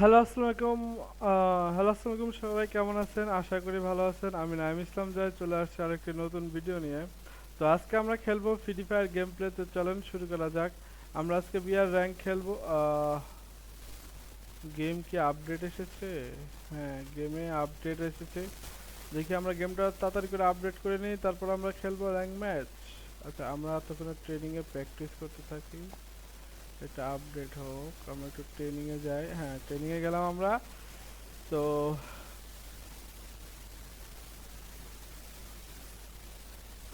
Hello আসসালামু আলাইকুম সবাই কেমন আছেন? আশা করি ভালো আছেন। আমি নাঈম ইসলাম জয় চলে আসছি আরেকটি নতুন ভিডিও নিয়ে। তো আজকে আমরা খেলবো ফ্রি ফায়ার গেম প্লে। তো চলেন শুরু করা যাক। আমরা আজকে বিআর র্যাঙ্ক খেলবো। গেম কি আপডেট এসেছে? হ্যাঁ, গেমে আপডেট এসেছে। দেখি আমরা গেমটা তাড়াতাড়ি করে আপডেট করে নিই, তারপর আমরা খেলবো র্যাঙ্ক ম্যাচ। আচ্ছা, আমরা তখন ট্রেনিং এ প্র্যাকটিস করতে থাকি। এটা আপডেট হোক, আমরা একটু ট্রেনিং এ যাই। হ্যাঁ, ট্রেনিং এ গেলাম আমরা। তো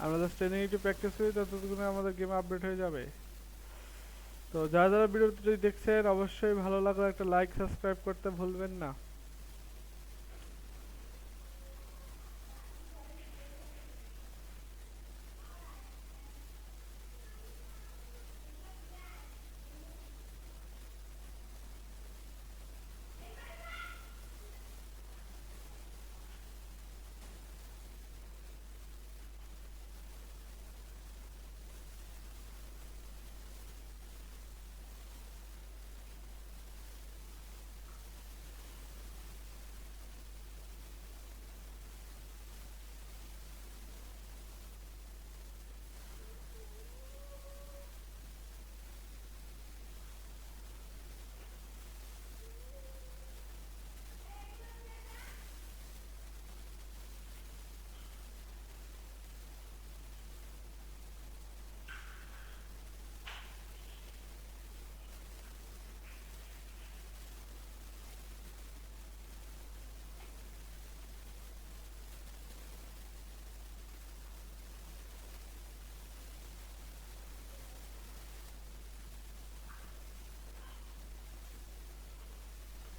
আমরা জাস্ট ট্রেনিং একটু প্র্যাকটিস করি, ততক্ষণে আমাদের গেম আপডেট হয়ে যাবে। তো যারা যারা ভিডিওটি দেখছেন অবশ্যই ভালো লাগলে একটা লাইক সাবস্ক্রাইব করতে ভুলবেন না।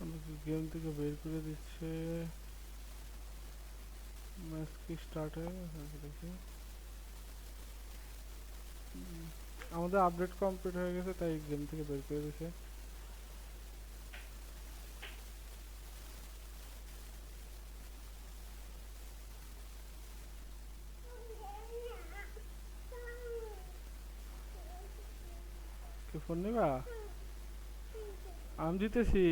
আমাকে গেম থেকে বের করে দিচ্ছে। ম্যাচ কি স্টার্ট হয়ে গেছে দেখি। আমাদের আপডেট কমপ্লিট হয়ে গেছে, তাই গেম থেকে বের করে দিচ্ছে। কি ফোন নিবা? আমি জিতেছি।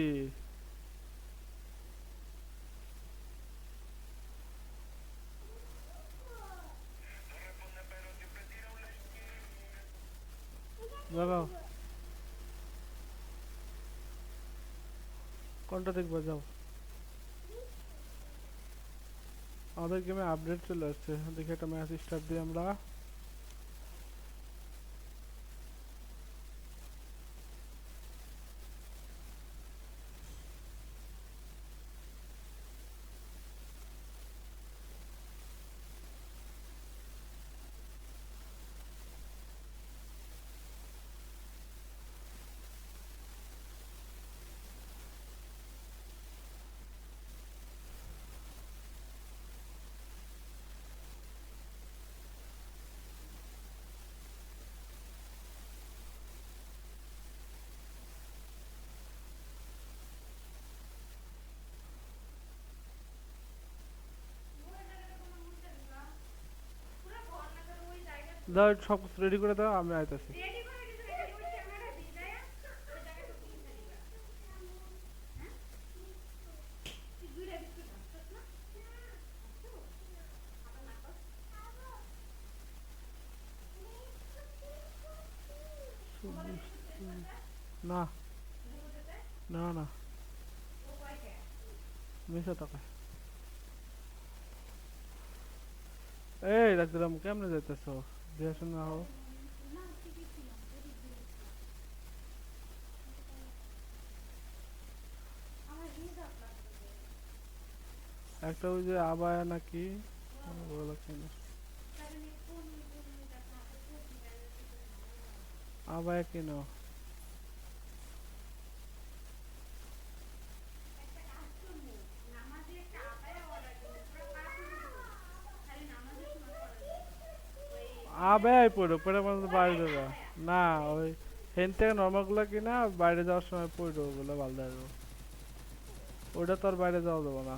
দাঁড়াও, কোনটা দেখবা? যাও, আমাদের গেমে আপডেট চলে আসছে। দেখি একটা ম্যাচ স্টার্ট দিই আমরা। দাও, সব রেডি করে দাও, আমি আইতাছি। না, না, না, মিশা টাকা। এই রাখলাম, কেমনে যাইতেছো? দেখে শুনে হও। একটা ওই যে আবায়া নাকি বলা কিনা, আবায়া কিনো। আবায়াই পড়ো, পরে আমাদের বাইরে যাবা। না, ওই হেন থেকে নর্মাল গুলা কিনা বাইরে যাওয়ার সময় পড়ো, ওগুলো ভালো লাগবে। ওটা তো আর বাইরে যাওয়া যাবে না।